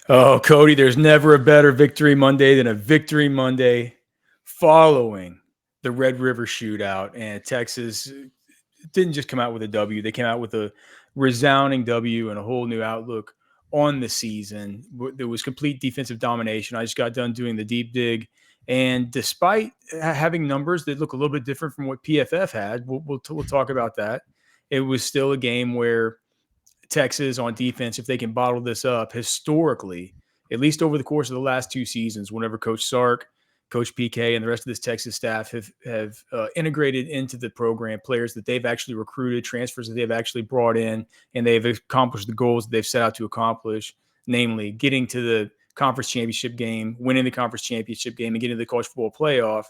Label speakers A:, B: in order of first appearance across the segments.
A: Oh, Cody, there's never a better Victory Monday than a Victory Monday following the Red River Shootout. And Texas didn't just come out with a W, they came out with a resounding W and a whole new outlook on the season. There was complete defensive domination. I just got done doing the deep dig. And despite having numbers that look a little bit different from what PFF had, we'll talk about that. It was still a game where Texas on defense, if they can bottle this up historically, at least over the course of the last two seasons, whenever Coach Sark, Coach PK, and the rest of this Texas staff have integrated into the program players that they've actually recruited, transfers that they've actually brought in, and they've accomplished the goals that they've set out to accomplish, namely getting to the conference championship game, winning the conference championship game, and getting to the college football playoff.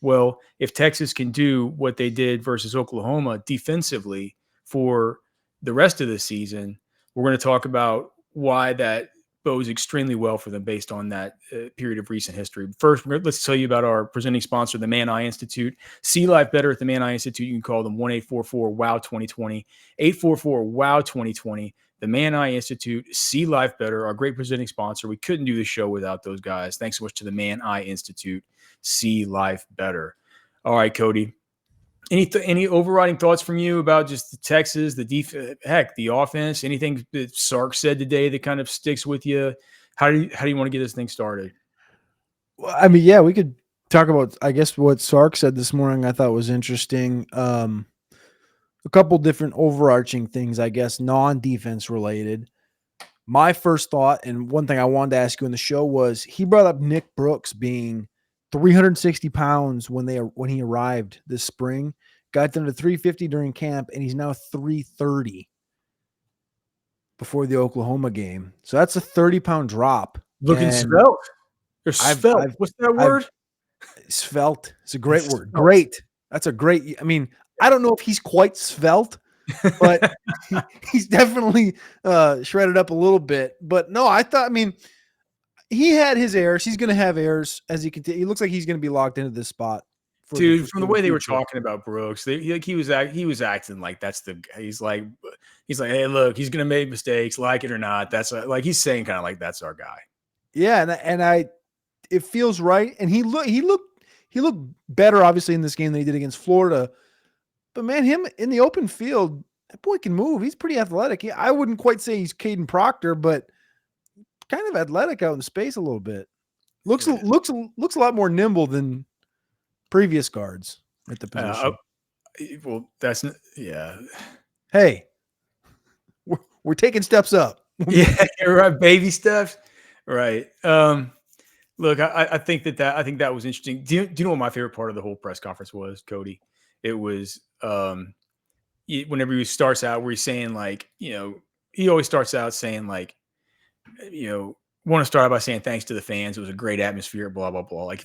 A: Well, if Texas can do what they did versus Oklahoma defensively for the rest of the season, we're going to talk about why that bodes extremely well for them based on that period of recent history. First, let's tell you about our presenting sponsor, the Man Eye Institute. See life better at the Man Eye Institute. You can call them 1-844-WOW-2020, 844-WOW-2020. The Man Eye Institute, See Life Better, our great presenting sponsor. We couldn't do the show without those guys. Thanks so much to the Man Eye Institute, See Life Better. All right, Cody. Any overriding thoughts from you about just the Texas, the the offense? Anything that Sark said today that kind of sticks with you? How do you want to get this thing started?
B: Well, I mean, yeah, we could talk about, I guess, what Sark said this morning. I thought was interesting. A couple different overarching things, I guess, non-defense related. My first thought, and one thing I wanted to ask you in the show, was he brought up Nick Brooks being 360 pounds when he arrived this spring, got down to 350 during camp, and he's now 330 before the Oklahoma game. So that's a 30-pound drop.
A: Looking svelte. Or svelte. What's that word?
B: Svelte. It's a great word. Great. That's a great. I mean, I don't know if he's quite svelte, but he's definitely shredded up a little bit. But no, I mean, he had his errors. He's going to have errors as he continues. He looks like he's going to be locked into this spot.
A: Dude, from the way they were talking about Brooks, he was acting like that's the. He's like, hey, look, he's going to make mistakes, like it or not. That's like he's saying kind of like that's our guy.
B: Yeah, and it feels right. And he looked better, obviously, in this game than he did against Florida. But man, him in the open field, that boy can move. He's pretty athletic. I wouldn't quite say he's Caden Proctor, but kind of athletic out in space a little bit. Looks a lot more nimble than previous guards at the position.
A: Well, that's yeah.
B: Hey, we're taking steps up.
A: Yeah, right. Baby steps. Right. Look, I think that was interesting. Do you know what my favorite part of the whole press conference was, Cody? It was whenever he starts out where he's saying like, he always starts out saying like, want to start out by saying thanks to the fans. It was a great atmosphere, blah, blah, blah. Like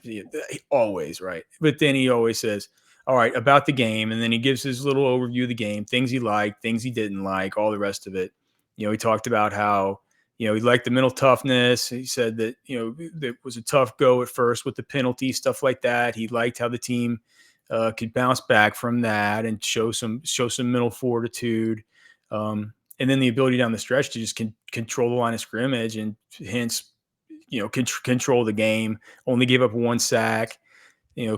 A: always, right? But then he always says, all right, about the game. And then he gives his little overview of the game, things he liked, things he didn't like, all the rest of it. He talked about how, he liked the mental toughness. He said that, it was a tough go at first with the penalty, stuff like that. He liked how the team could bounce back from that and show some mental fortitude. And then the ability down the stretch to just control the line of scrimmage and hence, control the game, only gave up one sack,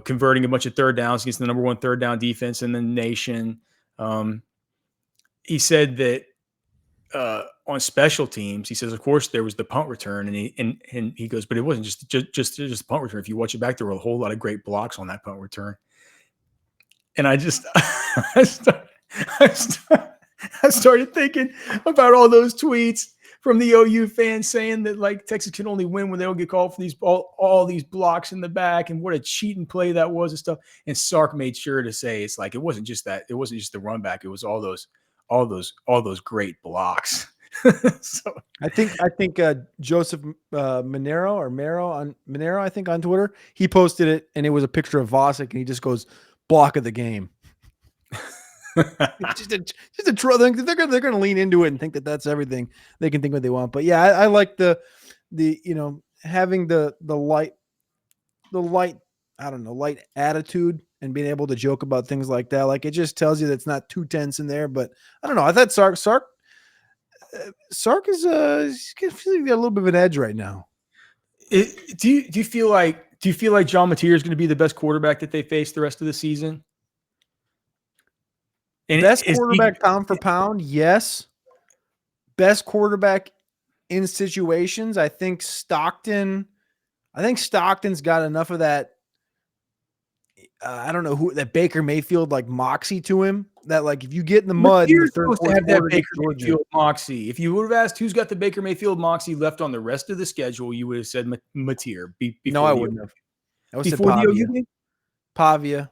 A: converting a bunch of third downs against the number one third down defense in the nation. He said that on special teams, he says, of course, there was the punt return, and he goes, but it wasn't just the punt return. If you watch it back, there were a whole lot of great blocks on that punt return. And I just, I started thinking about all those tweets from the OU fans saying that like Texas can only win when they don't get called for these all these blocks in the back and what a cheating play that was and stuff. And Sark made sure to say it's like it wasn't just the run back, it was all those great blocks. So
B: I think Joseph Monero, I think on Twitter, he posted it and it was a picture of Vosick and he just goes block of the game. just a troll. They're gonna lean into it and think that that's everything. They can think what they want. But yeah, I like the having the light I don't know, light attitude and being able to joke about things like that. Like it just tells you that it's not too tense in there. But I don't know. I thought Sark Sark is feeling a little bit of an edge right now.
A: Do you feel like John Mateer is going to be the best quarterback that they face the rest of the season? And
B: Best quarterback pound for pound, yes. Best quarterback in situations, I think Stockton's got enough of that. I don't know who that Baker Mayfield like moxie to him that like if you get in the mud in the third,
A: supposed to
B: fourth
A: have that
B: quarter
A: Baker
B: against Georgia,
A: Mayfield moxie. If you would have asked who's got the Baker Mayfield moxie left on the rest of the schedule, you would have said Mateer.
B: no, I wouldn't have. I would say
A: Before the
B: Pavia.
A: OU game?
B: Pavia.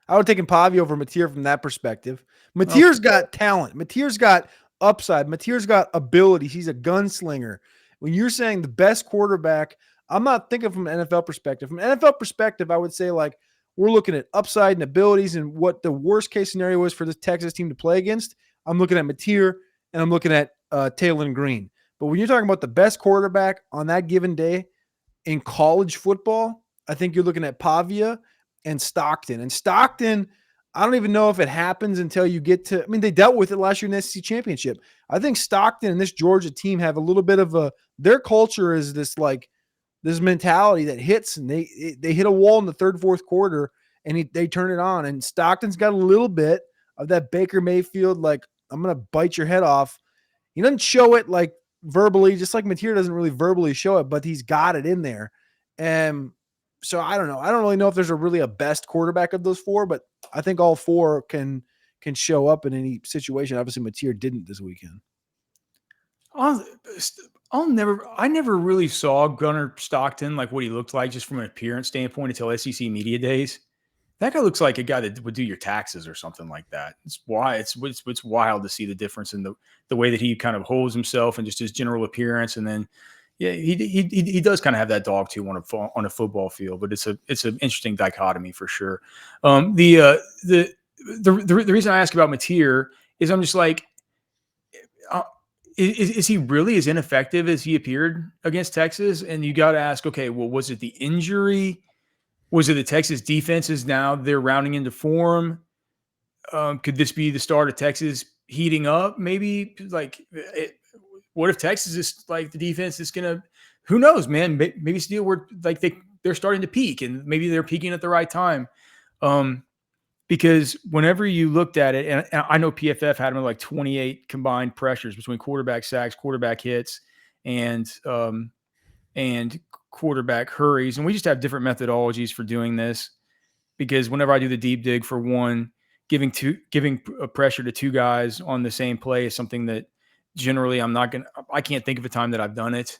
B: I would have taken Pavia over Mateer from that perspective. Mateer's got talent. Mateer's got upside. Mateer's got ability. He's a gunslinger. When you're saying the best quarterback, I'm not thinking from an NFL perspective. From an NFL perspective, I would say like we're looking at upside and abilities and what the worst case scenario is for this Texas team to play against. I'm looking at Mateer and I'm looking at Taylor Green. But when you're talking about the best quarterback on that given day in college football, I think you're looking at Pavia and Stockton. And Stockton, I don't even know if it happens until you get to, I mean, they dealt with it last year in the SEC championship. I think Stockton and this Georgia team have a little bit of their culture is this like, this mentality that hits and they hit a wall in the third, fourth quarter and they turn it on. And Stockton's got a little bit of that Baker Mayfield, like, I'm going to bite your head off. He doesn't show it like verbally, just like Mateer doesn't really verbally show it, but he's got it in there. And so I don't know. I don't really know if there's a best quarterback of those four, but I think all four can show up in any situation. Obviously, Mateer didn't this weekend.
A: I never really saw Gunnar Stockton like what he looked like just from an appearance standpoint until SEC media days. That guy looks like a guy that would do your taxes or something like that. It's why it's wild to see the difference in the way that he kind of holds himself and just his general appearance. And then, yeah, he does kind of have that dog too on a football field. But it's an interesting dichotomy for sure. The reason I ask about Mateer is I'm just like, is he really as ineffective as he appeared against Texas? And you got to ask, okay, well, was it the injury? Was it the Texas defenses now they're rounding into form? Could this be the start of Texas heating up? Maybe like, what if Texas is like the defense is going to, who knows, man, maybe still we're like they're starting to peak and maybe they're peaking at the right time. Because whenever you looked at it, and I know PFF had them at like 28 combined pressures between quarterback sacks, quarterback hits, and quarterback hurries. And we just have different methodologies for doing this because whenever I do the deep dig for one, giving a pressure to two guys on the same play is something that generally I can't think of a time that I've done it.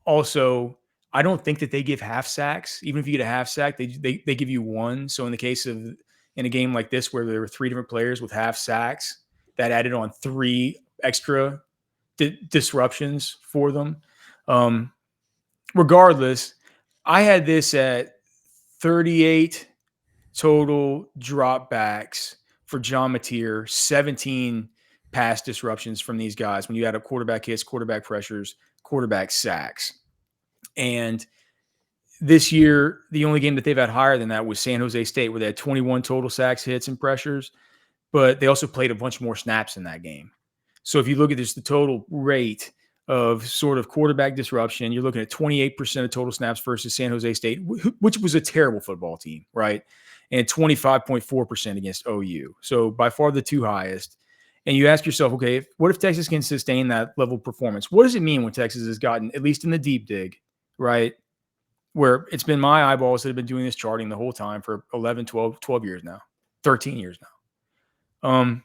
A: Also, I don't think that they give half sacks. Even if you get a half sack, they give you one. So in the case of in a game like this where there were three different players with half sacks, that added on three extra disruptions for them. Regardless, I had this at 38 total dropbacks for John Mateer, 17 pass disruptions from these guys when you add up quarterback hits, quarterback pressures, quarterback sacks. And this year, the only game that they've had higher than that was San Jose State, where they had 21 total sacks, hits, and pressures, but they also played a bunch more snaps in that game. So if you look at this, the total rate of sort of quarterback disruption, you're looking at 28% of total snaps versus San Jose State, which was a terrible football team, right? And 25.4% against OU. So by far the two highest. And you ask yourself, okay, what if Texas can sustain that level of performance? What does it mean when Texas has gotten, at least in the deep dig, right, where it's been my eyeballs that have been doing this charting the whole time for 11, 12 years now, 13 years now.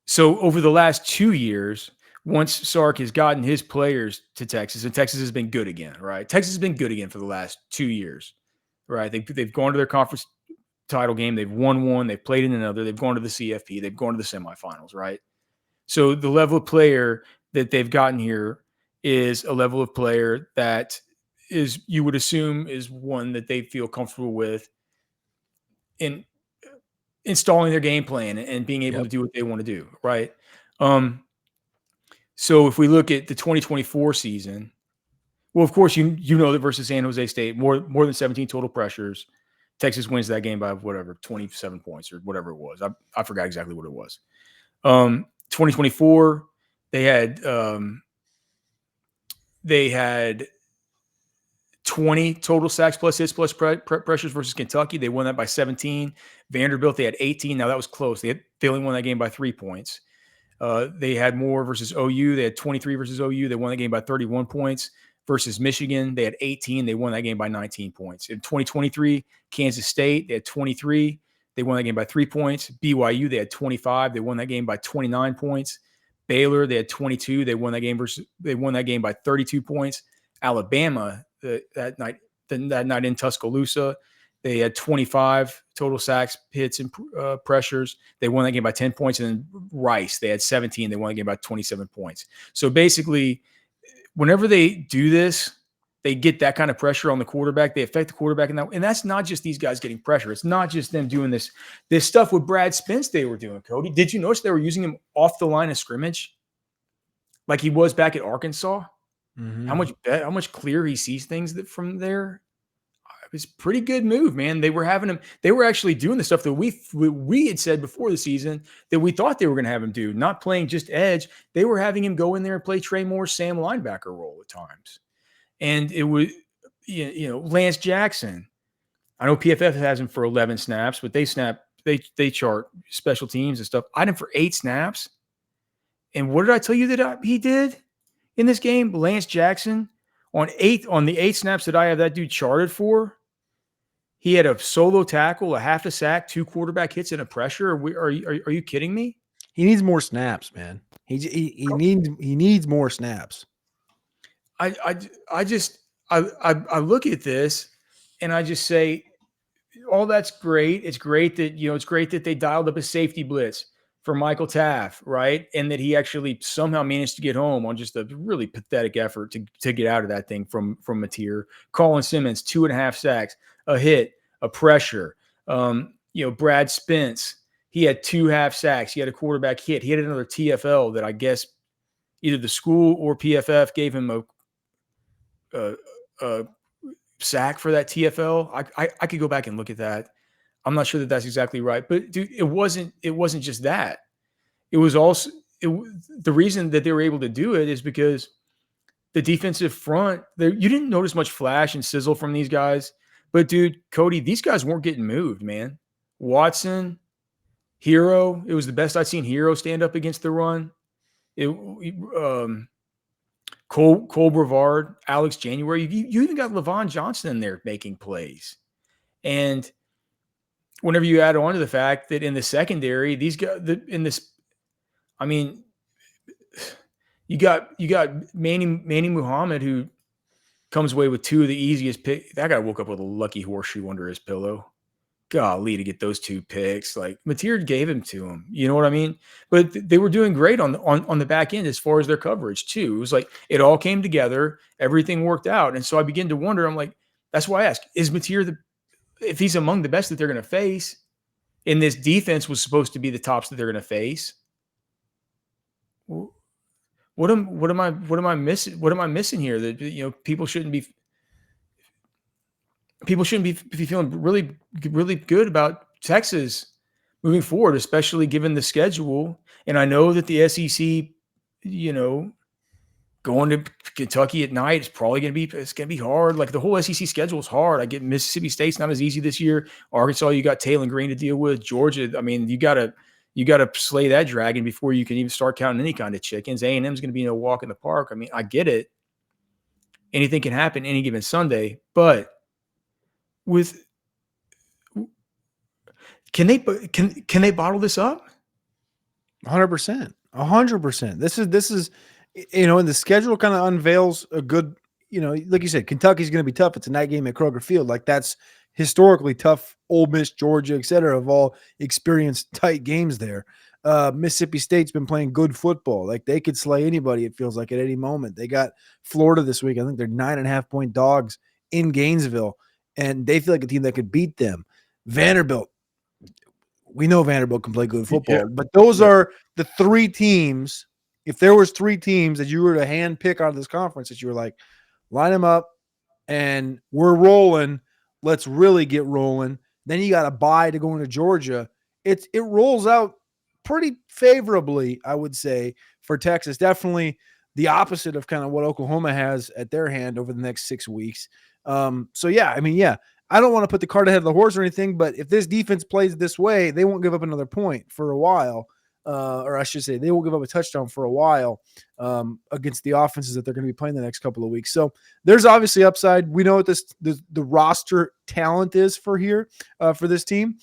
A: So over the last 2 years, once Sark has gotten his players to Texas, and Texas has been good again, right? Texas has been good again for the last 2 years, right? They've gone to their conference title game. They've won one. They've played in another. They've gone to the CFP. They've gone to the semifinals, right? So the level of player that they've gotten here is a level of player that is, you would assume, is one that they feel comfortable with in installing their game plan and being able to do what they want to do, right? So if we look at the 2024 season, well, of course, you know that versus San Jose State, more than 17 total pressures, Texas wins that game by whatever, 27 points or whatever it was. I forgot exactly what it was. 2024, they had 20 total sacks plus hits plus pressures versus Kentucky. They won that by 17. Vanderbilt, they had 18. Now that was close. They only won that game by 3 points. They had more versus OU. They had 23 versus OU. They won the game by 31 points. Versus Michigan, they had 18. They won that game by 19 points. In 2023, Kansas State, they had 23. They won that game by 3 points. BYU, they had 25. They won that game by 29 points. Baylor, they had 22. They won that game by 32 points. Alabama, that night in Tuscaloosa, they had 25 total sacks, hits, and pressures. They won that game by 10 points. And then Rice, they had 17. They won the game by 27 points. So basically, whenever they do this, they get that kind of pressure on the quarterback. They affect the quarterback. And that's not just these guys getting pressure. It's not just them doing this stuff with Brad Spence they were doing, Cody. Did you notice they were using him off the line of scrimmage like he was back at Arkansas?
B: Mm-hmm.
A: How much clearer he sees things from there? It was a pretty good move, man. They were actually doing the stuff that we had said before the season that we thought they were going to have him do, not playing just edge. They were having him go in there and play Trey Moore's Sam linebacker role at times. And it was, Lance Jackson. I know PFF has him for 11 snaps, but they chart special teams and stuff. I had him for 8 snaps. And what did I tell you that he did in this game? Lance Jackson, on the 8 snaps that I have that dude charted for, he had a solo tackle, a half a sack, 2 quarterback hits, and a pressure. Are you kidding me?
B: He needs more snaps, man. He needs more snaps.
A: I look at this and I just say, all that's great. It's great that they dialed up a safety blitz for Michael Taft, right? And that he actually somehow managed to get home on just a really pathetic effort to get out of that thing from Mateer. Colin Simmons, 2.5 sacks, a hit, a pressure. Brad Spence, he had 2 half sacks. He had a quarterback hit. He had another TFL that I guess either the school or PFF gave him a sack for that TFL. I could go back and look at that. I'm not sure that that's exactly right, but dude, it wasn't just that. It was also the reason that they were able to do it is because the defensive front, you didn't notice much flash and sizzle from these guys, but dude, Cody, these guys weren't getting moved, man. Watson, Hero, it was the best I'd seen Hero stand up against the run. Cole Brevard, Alex January, you even got Levon Johnson in there making plays. And whenever you add on to the fact that in the secondary, these guys you got Manny Muhammad, who comes away with 2 of the easiest picks. That guy woke up with a lucky horseshoe under his pillow. Golly, to get those 2 picks. Like, Mateer gave him to him. You know what I mean? But they were doing great on the back end as far as their coverage too. It was like it all came together, everything worked out. And so I begin to wonder, I'm like, that's why I ask, is Mateer if he's among the best that they're going to face, and this defense was supposed to be the tops that they're going to face, what am I missing? What am I missing here? That people shouldn't be feeling really, really good about Texas moving forward, especially given the schedule. And I know that the SEC, going to Kentucky at night is probably going to be hard. Like, the whole SEC schedule is hard. I get Mississippi State's not as easy this year. Arkansas, you got Taylor Green to deal with. Georgia, I mean, you got to slay that dragon before you can even start counting any kind of chickens. A&M's going to be no walk in the park. I mean, I get it. Anything can happen any given Sunday, but can they bottle this up?
B: 100%. 100%. This is and the schedule kind of unveils a good, like you said, Kentucky's going to be tough. It's a night game at Kroger Field. Like, that's historically tough. Ole Miss, Georgia, et cetera, have all experienced tight games there. Mississippi State's been playing good football. Like, they could slay anybody, it feels like, at any moment. They got Florida this week. I think they're 9.5-point dogs in Gainesville, and they feel like a team that could beat them. Vanderbilt, we know Vanderbilt can play good football, but those are the 3 teams. If there was 3 teams that you were to hand pick out of this conference that you were like, line them up and we're rolling, let's really get rolling. Then you got a bye to go into Georgia. It rolls out pretty favorably, I would say, for Texas. Definitely the opposite of kind of what Oklahoma has at their hand over the next 6 weeks. So yeah, I mean, yeah, I don't want to put the cart ahead of the horse or anything, but if this defense plays this way, they won't give up another point for a while. Or I should say, they will give up a touchdown for a while against the offenses that they're going to be playing the next couple of weeks. So there's obviously upside. We know what the roster talent is for this team,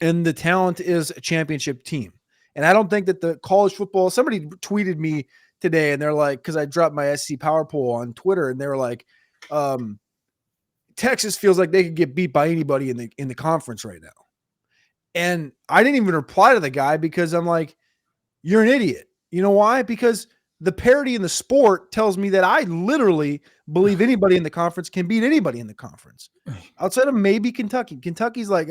B: and the talent is a championship team. And I don't think that the college football. Somebody tweeted me today, and they're like, because I dropped my SC Power Poll on Twitter, and they were like, Texas feels like they could get beat by anybody in the conference right now. And I didn't even reply to the guy because I'm like, you're an idiot. You know why? Because the parity in the sport tells me that I literally believe anybody in the conference can beat anybody in the conference. Outside of maybe Kentucky. Kentucky's like,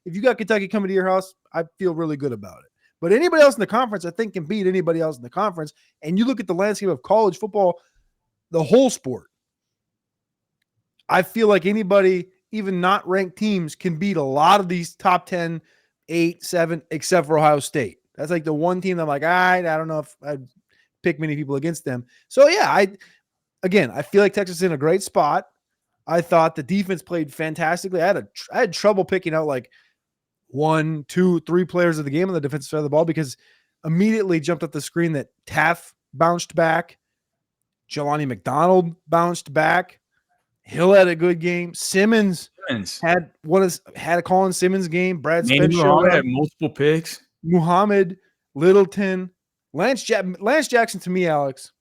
B: if you got Kentucky coming to your house, I feel really good about it. But anybody else in the conference, I think, can beat anybody else in the conference. And you look at the landscape of college football, the whole sport, I feel like anybody, even not ranked teams, can beat a lot of these top 10, 8, 7, except for Ohio State. That's like the one team that I'm like, I don't know if I'd pick many people against them. So yeah, I feel like Texas is in a great spot. I thought the defense played fantastically. I had trouble picking out like 1, 2, 3 players of the game on the defensive side of the ball because immediately jumped up the screen that Taff bounced back, Jelani McDonald bounced back, Hill had a good game, Simmons had a Colin Simmons game, Brad Spence showed up,
A: had multiple picks.
B: Muhammad, Littleton, Lance Jackson. To me, Alex,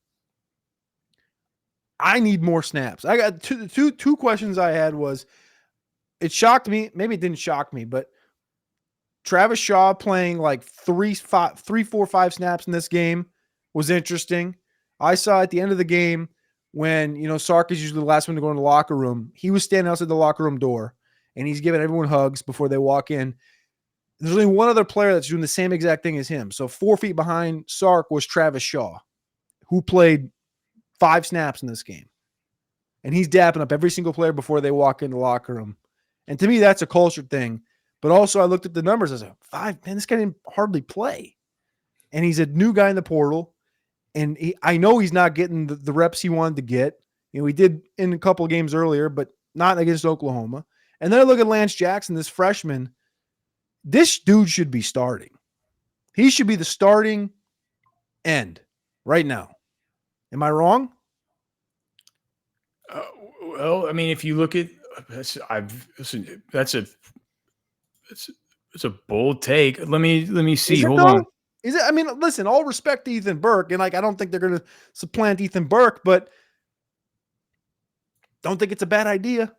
B: I need more snaps. I got two questions I had was, it shocked me. Maybe it didn't shock me, but Travis Shaw playing like 3, 4, 5 snaps in this game was interesting. I saw at the end of the game when, Sark is usually the last one to go in the locker room. He was standing outside the locker room door and he's giving everyone hugs before they walk in. There's only one other player that's doing the same exact thing as him. So 4 feet behind Sark was Travis Shaw, who played 5 snaps in this game. And he's dapping up every single player before they walk in the locker room. And to me, that's a culture thing. But also I looked at the numbers. I was like, 5, man, this guy didn't hardly play. And he's a new guy in the portal. And I know he's not getting the reps he wanted to get. He did in a couple of games earlier, but not against Oklahoma. And then I look at Lance Jackson, this freshman. This dude should be starting. He should be the starting end right now. Am I wrong?
A: Well, I mean, if you look at that's a bold take. Let me see. Hold on.
B: Is it? I mean, listen, all respect to Ethan Burke, and I don't think they're going to supplant Ethan Burke, but don't think it's a bad idea.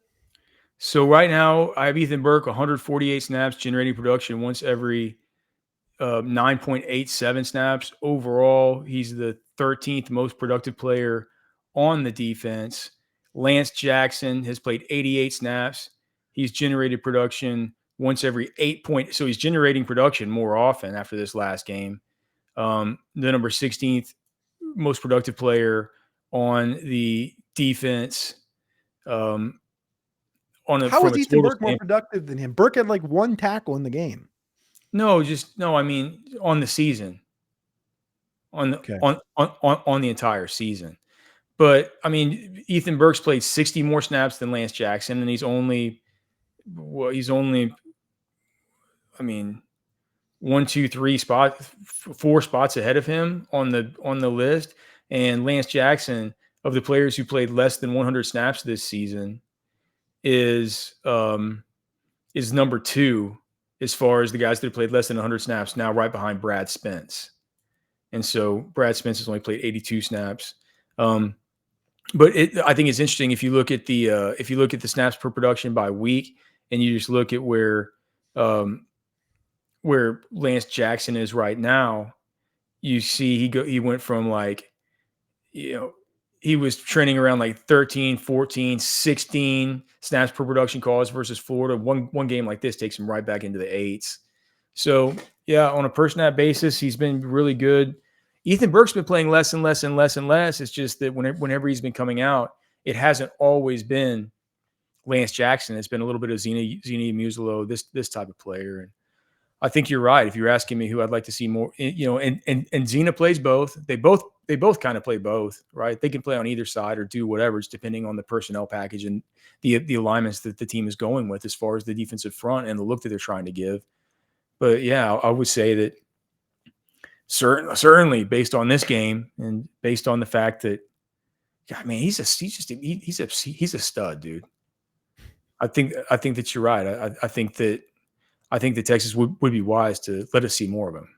A: So right now, I have Ethan Burke, 148 snaps, generating production once every 9.87 snaps. Overall, he's the 13th most productive player on the defense. Lance Jackson has played 88 snaps. He's generated production once every 8 point. So he's generating production more often after this last game. The number 16th most productive player on the defense.
B: How was Ethan Burke more productive than him? Burke had like 1 tackle in the game.
A: No, I mean on the season, on the entire season. But I mean, Ethan Burke's played 60 more snaps than Lance Jackson, and he's only, I mean, 1, 2, 3 4 spots ahead of him on the list. And Lance Jackson, of the players who played less than 100 snaps this season, is number 2 as far as the guys that have played less than 100 snaps, now right behind Brad Spence. And so Brad Spence has only played 82 snaps. But I think it's interesting if you look at the snaps per production by week, and you just look at where Lance Jackson is right now. You see he went from like, he was trending around like 13, 14, 16 snaps per production calls versus Florida. One game like this takes him right back into the 8s. So yeah, on a per snap basis, he's been really good. Ethan Burke's been playing less and less and less and less. It's just that whenever he's been coming out, it hasn't always been Lance Jackson. It's been a little bit of Zini Musolo, this type of player. And I think you're right. If you're asking me who I'd like to see more, and Zena plays both. They both kind of play both, right? They can play on either side or do whatever, it's depending on the personnel package and the alignments that the team is going with as far as the defensive front and the look that they're trying to give. But yeah, I would say that certainly based on this game and based on the fact that, God, man, he's a stud, dude. I think that you're right. I think that Texas would be wise to let us see more of him.